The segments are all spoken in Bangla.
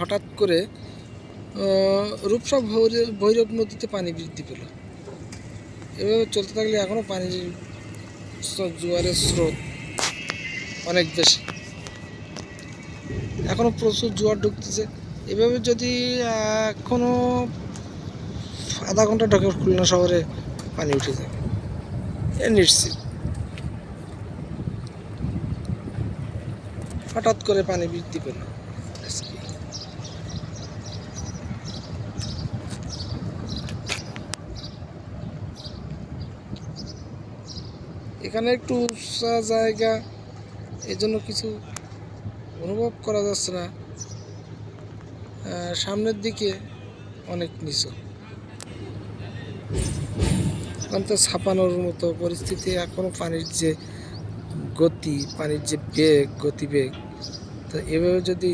হঠাৎ করে রূপসা ভৈরব নদীতে পানি বৃদ্ধি পেল। এভাবে চলতে থাকলে এখনও পানির জোয়ারের স্রোত অনেক বেশি, এখনও প্রচুর জোয়ার ঢুকতেছে। এভাবে যদি এখনও আধা ঘন্টা ঢাকা খুলনা শহরে পানি উঠে যাবে, এ নিশ্চিত। হঠাৎ করে পানি বৃদ্ধি পেল। এখানে একটু উঁচা জায়গা, এই জন্য কিছু অনুভব করা যাচ্ছে না। সামনের দিকে অনেক নিচু, এখন তো ছাপানোর মতো পরিস্থিতি। এখনো পানির যে গতি, পানির যে বেগ, গতিবেগ, তো এভাবে যদি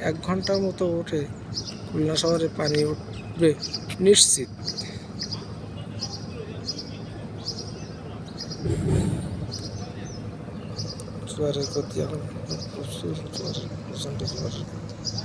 1 ঘন্টার মতো ওঠে, খুলনা শহরে পানি উঠবে নিশ্চিত। জোয়ারের গতি এখন প্রচুর, প্রচণ্ড জোয়ারের গতি।